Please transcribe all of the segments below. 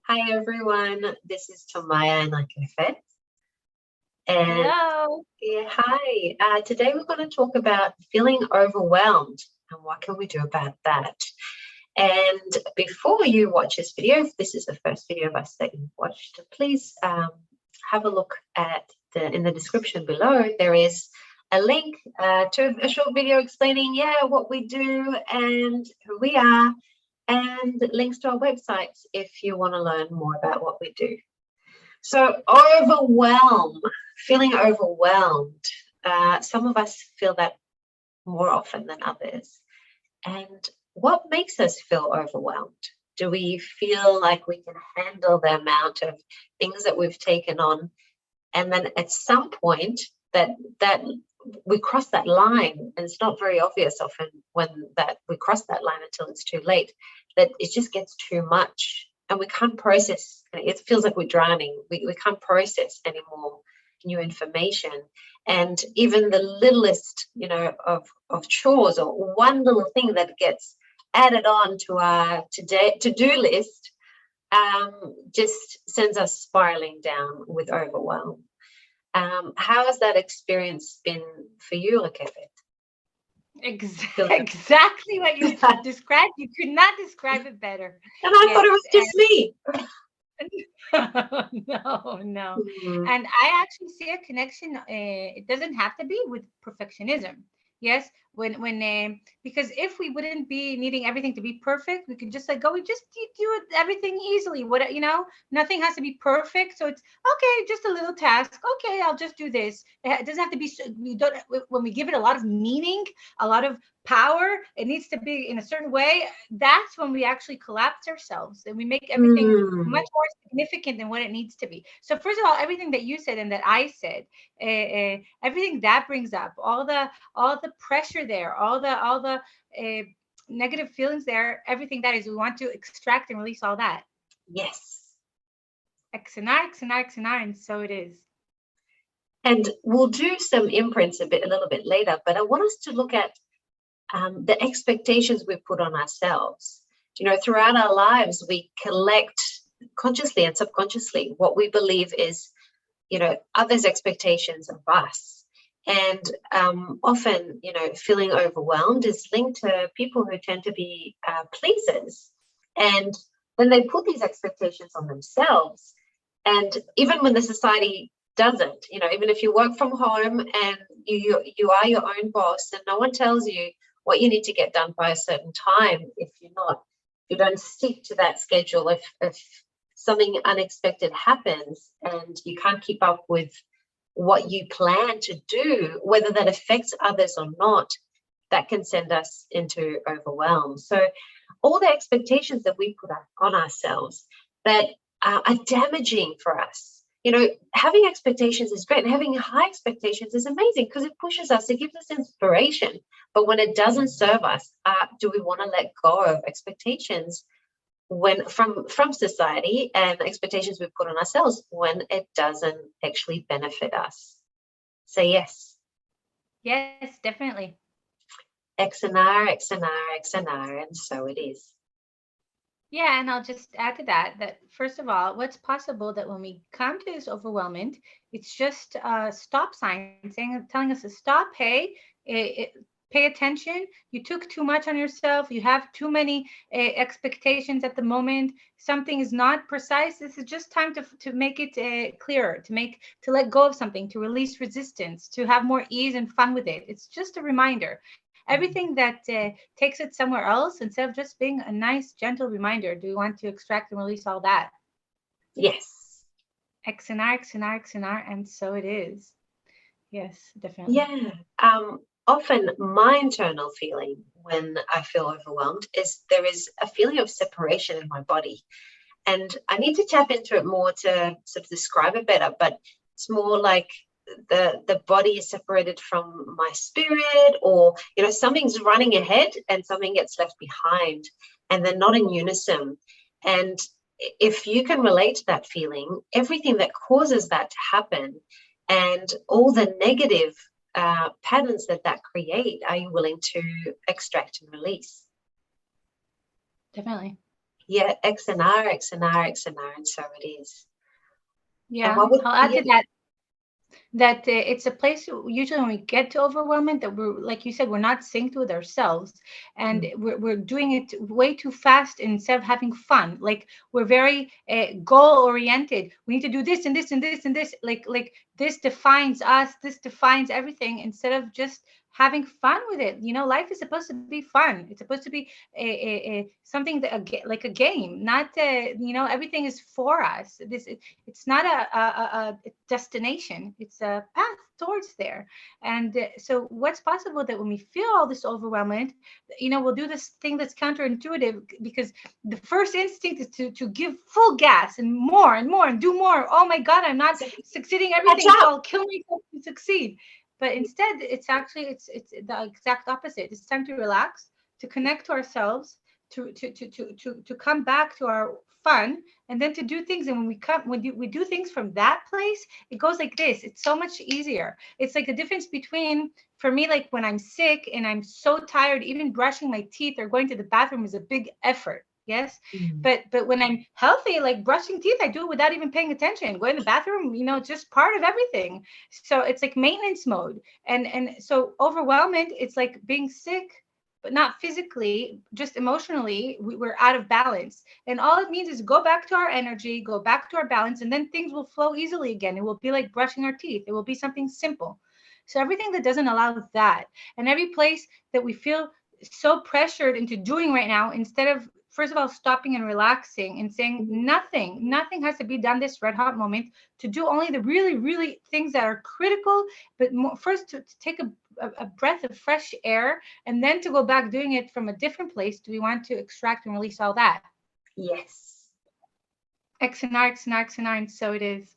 Hi everyone, this is Tomaya and Akefet. And Hello. yeah, hi. Today we're going to talk about feeling overwhelmed and what can we do about that. And before you watch this video, if this is the first video of us that you've watched, please have a look at in the description below. There is a link to a short video explaining, what we do and who we are, and links to our websites if you want to learn more about what we do. So feeling overwhelmed. Some of us feel that more often than others. And what makes us feel overwhelmed? Do we feel like we can handle the amount of things that we've taken on? And then at some point that we cross that line, and it's not very obvious often when that we cross that line until it's too late, that it just gets too much and we can't process. It feels like we're drowning. We can't process any more new information. And even the littlest, of chores or one little thing that gets added on to our to-do list just sends us spiraling down with overwhelm. How has that experience been for you, Rakefet? Exactly what you described. You could not describe it better. And I thought it was just me. No. And I actually see a connection. It doesn't have to be with perfectionism. Yes, when because if we wouldn't be needing everything to be perfect, we could just like go. We just do it everything easily. Nothing has to be perfect. So it's okay, just a little task. Okay, I'll just do this. It doesn't have to be. We don't. When we give it a lot of meaning, a lot of power, it needs to be in a certain way. That's when we actually collapse ourselves and we make everything much more significant than what it needs to be. So first of all, everything that you said and that I said, everything that brings up, all the pressure there, all the negative feelings there, everything that is, we want to extract and release all that. Yes. XNR, and so it is. And we'll do some imprints a little bit later, but I want us to look at the expectations we put on ourselves. Throughout our lives, we collect consciously and subconsciously what we believe is, others' expectations of us. And often, feeling overwhelmed is linked to people who tend to be pleasers. And when they put these expectations on themselves, and even when the society doesn't, even if you work from home and you are your own boss and no one tells you what you need to get done by a certain time, if you don't stick to that schedule, if something unexpected happens and you can't keep up with what you plan to do, whether that affects others or not, that can send us into overwhelm. So all the expectations that we put on ourselves that are damaging for us. Having expectations is great, and having high expectations is amazing because it pushes us, it gives us inspiration. But when it doesn't serve us, do we want to let go of expectations from society and expectations we put on ourselves when it doesn't actually benefit us? So yes. Yes, definitely. XNR, and so it is. Yeah, and I'll just add to that first of all, what's possible that when we come to this overwhelmment, it's just a stop sign telling us to stop. Hey, pay attention. You took too much on yourself. You have too many expectations at the moment. Something is not precise. This is just time to make it clearer, to let go of something, to release resistance, to have more ease and fun with it. It's just a reminder. Everything that takes it somewhere else, instead of just being a nice, gentle reminder, do we want to extract and release all that? Yes. XNR, and so it is. Yes, definitely. Yeah. Often my internal feeling when I feel overwhelmed is there is a feeling of separation in my body. And I need to tap into it more to sort of describe it better, but it's more like the body is separated from my spirit, or something's running ahead and something gets left behind and they're not in unison. And if you can relate to that feeling, everything that causes that to happen and all the negative patterns that create, are you willing to extract and release? Definitely. Yeah, XNR, XNR, XNR, and so it is. And Yeah, what would, I'll add yeah, to that it's a place usually when we get to overwhelmment that we're, like you said, we're not synced with ourselves, and mm, we're doing it way too fast instead of having fun. Like we're very goal oriented. We need to do this and this and this and this. Like this defines us. This defines everything instead of just having fun with it. Life is supposed to be fun. It's supposed to be something that like a game, not everything is for us. It's not a destination. It's a path towards there. And so what's possible that when we feel all this overwhelmment, we'll do this thing that's counterintuitive, because the first instinct is to give full gas and more and do more. Oh my God, I'm not succeeding catch everything, so up. I'll kill myself to succeed. But instead, it's actually it's the exact opposite. It's time to relax, to connect to ourselves, to come back to our fun, and then to do things. And when we do things from that place, it goes like this. It's so much easier. It's like the difference between, for me, like when I'm sick and I'm so tired, even brushing my teeth or going to the bathroom is a big effort. Yes. Mm, But when I'm healthy, like brushing teeth, I do it without even paying attention. Going to the bathroom, it's just part of everything. So it's like maintenance mode. And so overwhelmment, it's like being sick, but not physically, just emotionally, we're out of balance. And all it means is go back to our energy, go back to our balance, and then things will flow easily again. It will be like brushing our teeth. It will be something simple. So everything that doesn't allow that, and every place that we feel so pressured into doing right now, instead of first of all stopping and relaxing and saying nothing has to be done this red hot moment, to do only the really really things that are critical, but more, first to take a breath of fresh air, and then to go back doing it from a different place. Do we want to extract and release all that? yes. XNR, XNR, XNR, and so it is.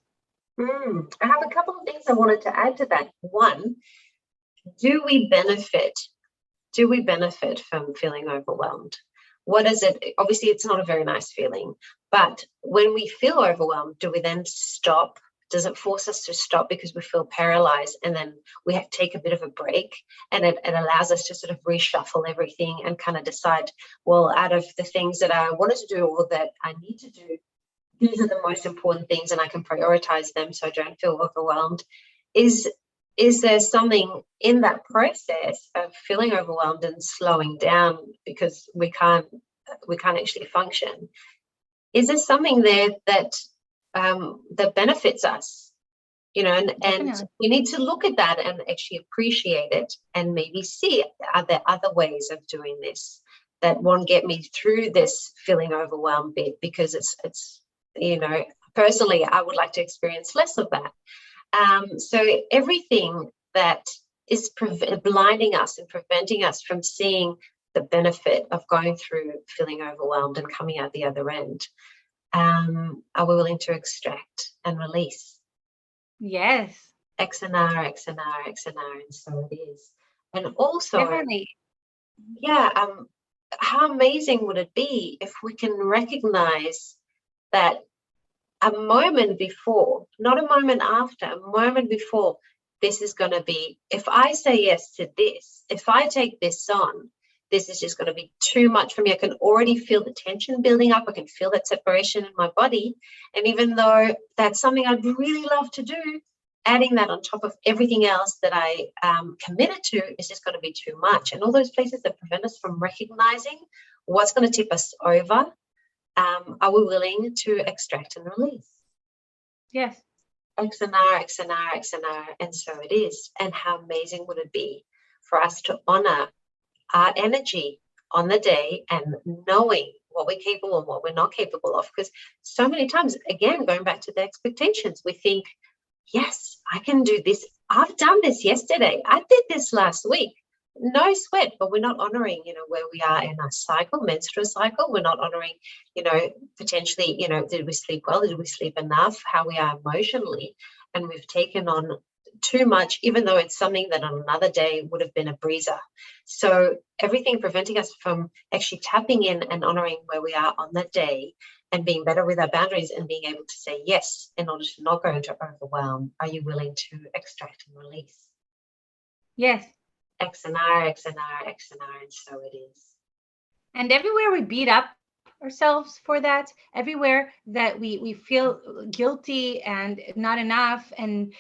I have a couple of things I wanted to add to that. One, do we benefit? Do we benefit from feeling overwhelmed? What is it? Obviously, it's not a very nice feeling, but when we feel overwhelmed, do we then stop? Does it force us to stop because we feel paralyzed, and then we have to take a bit of a break, and it allows us to sort of reshuffle everything and kind of decide, well, out of the things that I wanted to do or that I need to do, these are the most important things, and I can prioritize them so I don't feel overwhelmed. Is there something in that process of feeling overwhelmed and slowing down because we can't actually function? Is there something there that that benefits us? And Definitely. we need to look at that and actually appreciate it, and maybe see, are there other ways of doing this that won't get me through this feeling overwhelmed bit, because it's personally I would like to experience less of that. So everything that is blinding us and preventing us from seeing the benefit of going through feeling overwhelmed and coming out the other end, are we willing to extract and release? Yes, XNR, XNR, XNR, and so it is. And also, definitely. yeah, how amazing would it be if we can recognize that a moment before, not a moment after, a moment before, this is going to be, if I say yes to this, if I take this on, this is just going to be too much for me. I can already feel the tension building up. I can feel that separation in my body. And even though that's something I'd really love to do, adding that on top of everything else that I committed to is just going to be too much. And all those places that prevent us from recognizing what's going to tip us over, are we willing to extract and release? Yes. XNR, XNR, XNR, and so it is. And how amazing would it be for us to honor our energy on the day, and knowing what we're capable and what we're not capable of? Because so many times, again, going back to the expectations, we think, yes, I can do this. I've done this yesterday. I did this last week. No sweat, but we're not honoring, where we are in our cycle, menstrual cycle. We're not honoring, potentially, did we sleep well? Did we sleep enough? How we are emotionally. And we've taken on too much, even though it's something that on another day would have been a breezer. So everything preventing us from actually tapping in and honoring where we are on that day, and being better with our boundaries, and being able to say yes in order to not go into overwhelm. Are you willing to extract and release? Yes. XNR, XNR, XNR, and so it is. And everywhere we beat up ourselves for that, everywhere that we feel guilty and not enough, and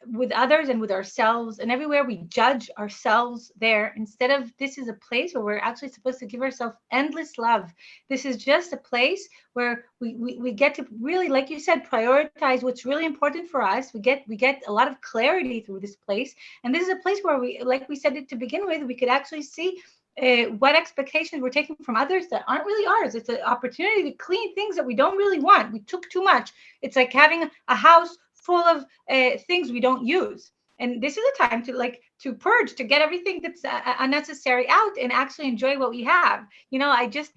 with others and with ourselves, and everywhere we judge ourselves there, instead of, this is a place where we're actually supposed to give ourselves endless love. This is just a place where we get to really, like you said, prioritize what's really important for us. We get a lot of clarity through this place. And this is a place where we, like we said it to begin with, we could actually see what expectations we're taking from others that aren't really ours. It's an opportunity to clean things that we don't really want. We took too much. It's like having a house full of things we don't use. And this is a time to, like, to purge, to get everything that's unnecessary out and actually enjoy what we have. I just,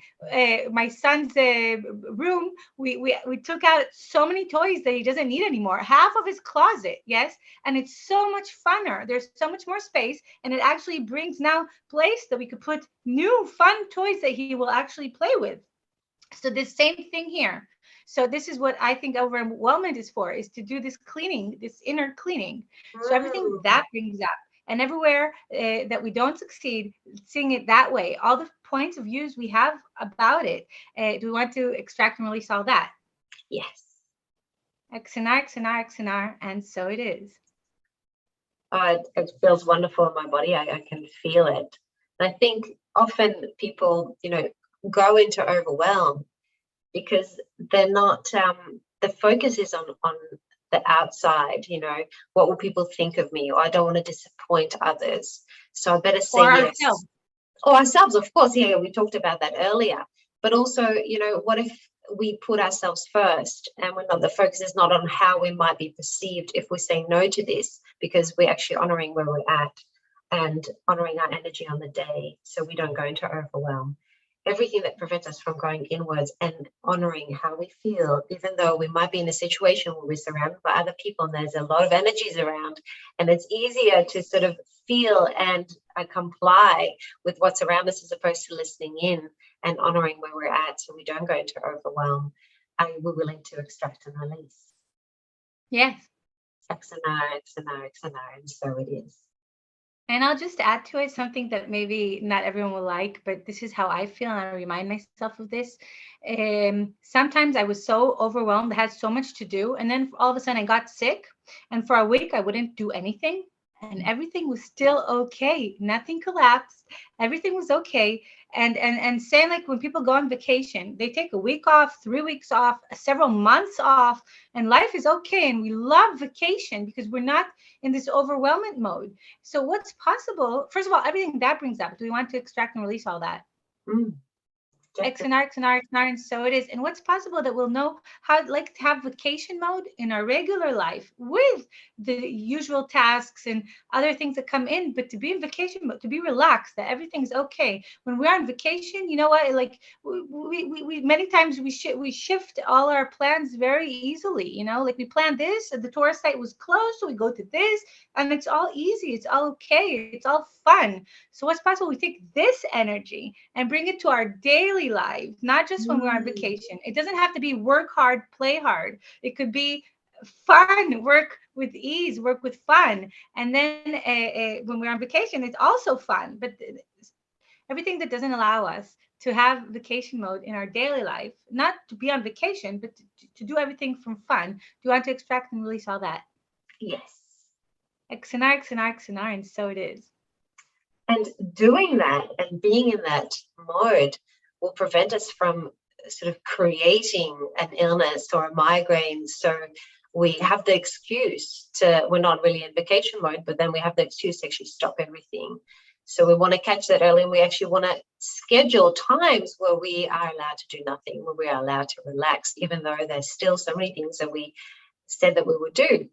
my son's room, we took out so many toys that he doesn't need anymore. Half of his closet, yes, and it's so much funner. There's so much more space, and it actually brings now place that we could put new fun toys that he will actually play with. So the same thing here. So this is what I think overwhelmment is for, is to do this cleaning, this inner cleaning. So everything that brings up, and everywhere that we don't succeed, seeing it that way, all the points of views we have about it, do we want to extract and release all that? Yes. XNR, XNR, XNR, and so it is. It feels wonderful in my body. I can feel it. And I think often people, go into overwhelm because they're not, the focus is on the outside, what will people think of me? Or I don't want to disappoint others, so I better say yes. Ourselves. Or ourselves, of course. Yeah, we talked about that earlier. But also, what if we put ourselves first, and the focus is not on how we might be perceived if we say no to this, because we're actually honoring where we're at and honoring our energy on the day, so we don't go into overwhelm. Everything that prevents us from going inwards and honoring how we feel, even though we might be in a situation where we're surrounded by other people and there's a lot of energies around, and it's easier to sort of feel and comply with what's around us as opposed to listening in and honoring where we're at, so we don't go into overwhelm, and we're willing to extract and release. Yes. XNR, XNR, XNR, and so it is. And I'll just add to it something that maybe not everyone will like, but this is how I feel, and I remind myself of this. Sometimes I was so overwhelmed, I had so much to do, and then all of a sudden I got sick, and for a week I wouldn't do anything, and everything was still okay. Nothing collapsed. Everything was okay. And saying, like, when people go on vacation, they take a week off, 3 weeks off, several months off, and life is okay. And we love vacation because we're not in this overwhelming mode. So what's possible? First of all, everything that brings up, do we want to extract and release all that? XNR, XNR, XNR, and so it is. And what's possible that we'll know how, like, to have vacation mode in our regular life with the usual tasks and other things that come in, but to be in vacation mode, to be relaxed, that everything's okay. When we're on vacation, you know what? Like, we many times we shift all our plans very easily. Like, we plan this, and the tourist site was closed, so we go to this, and it's all easy. It's all okay. It's all fun. So what's possible? We take this energy and bring it to our daily lives, not just when we're on vacation. It doesn't have to be work hard, play hard. It could be fun, work with ease, work with fun. And then when we're on vacation, it's also fun. But everything that doesn't allow us to have vacation mode in our daily life, not to be on vacation, but to do everything from fun, do you want to extract and release all that? Yes. XNR, XNR, XNR, and so it is. And doing that and being in that mode will prevent us from sort of creating an illness or a migraine. So we have the excuse we're not really in vacation mode, but then we have the excuse to actually stop everything. So we want to catch that early, and we actually want to schedule times where we are allowed to do nothing, where we are allowed to relax, even though there's still so many things that we said that we would do.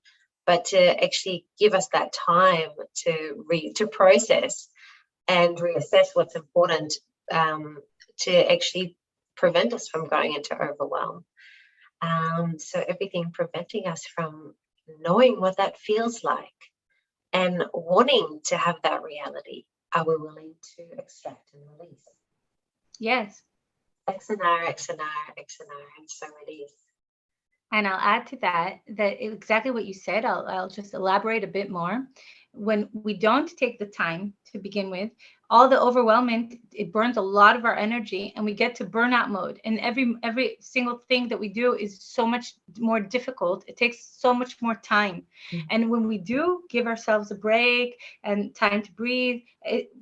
But to actually give us that time to process and reassess what's important, to actually prevent us from going into overwhelm. So everything preventing us from knowing what that feels like and wanting to have that reality. Are we willing to extract and release? Yes. XNR, XNR, XNR, and so it is. And I'll add to that exactly what you said. I'll just elaborate a bit more. When we don't take the time to begin with, all the overwhelmment, it burns a lot of our energy, and we get to burnout mode. And every single thing that we do is so much more difficult. It takes so much more time. And when we do give ourselves a break and time to breathe,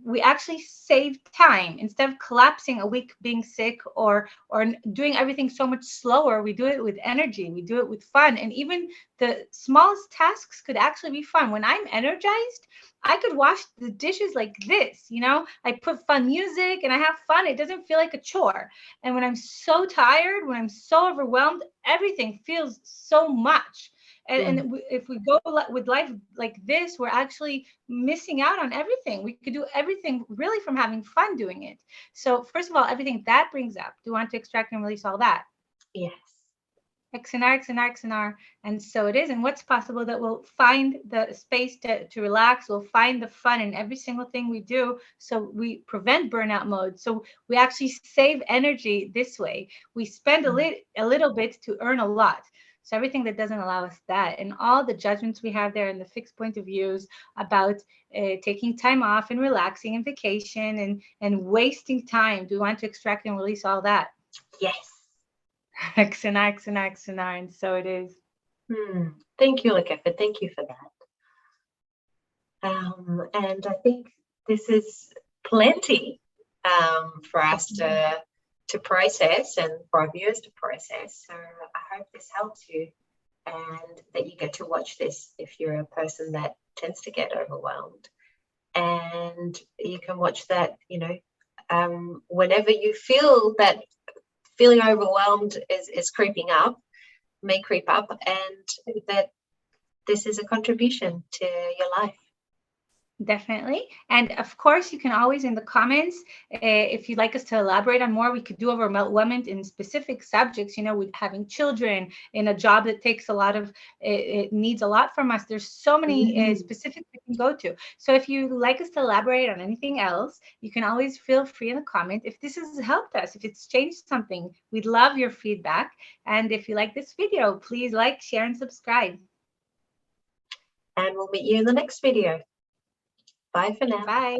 we actually save time. Instead of collapsing a week being sick, or doing everything so much slower, we do it with energy, we do it with fun. And even the smallest tasks could actually be fun. When I'm energized, I could wash the dishes like this, I put fun music and I have fun. It doesn't feel like a chore. And when I'm so tired, when I'm so overwhelmed, everything feels so much. And if we go with life like this, we're actually missing out on everything. We could do everything really from having fun doing it. So first of all, everything that brings up, do you want to extract and release all that? Yes. XNR. And so it is. And what's possible that we'll find the space to relax. We'll find the fun in every single thing we do. So we prevent burnout mode. So we actually save energy this way. We spend a little bit to earn a lot. So everything that doesn't allow us that, and all the judgments we have there, and the fixed point of views about taking time off and relaxing and vacation and wasting time. Do we want to extract and release all that? Yes. XNR. And so it is. Thank you, Lakefa. Thank you for that. And I think this is plenty for us to process, and for our viewers to process. So I hope this helps you, and that you get to watch this if you're a person that tends to get overwhelmed. And you can watch that, whenever you feel that feeling overwhelmed is creeping up, may creep up, and that this is a contribution to your life. Definitely. And of course, you can always in the comments, if you'd like us to elaborate on more, we could do overwhelmment in specific subjects, with having children, in a job that takes a lot of, it needs a lot from us. There's so many specifics we can go to. So if you'd like us to elaborate on anything else, you can always feel free in the comment. If this has helped us, if it's changed something, we'd love your feedback. And if you like this video, please like, share, and subscribe. And we'll meet you in the next video. Bye for now. Bye.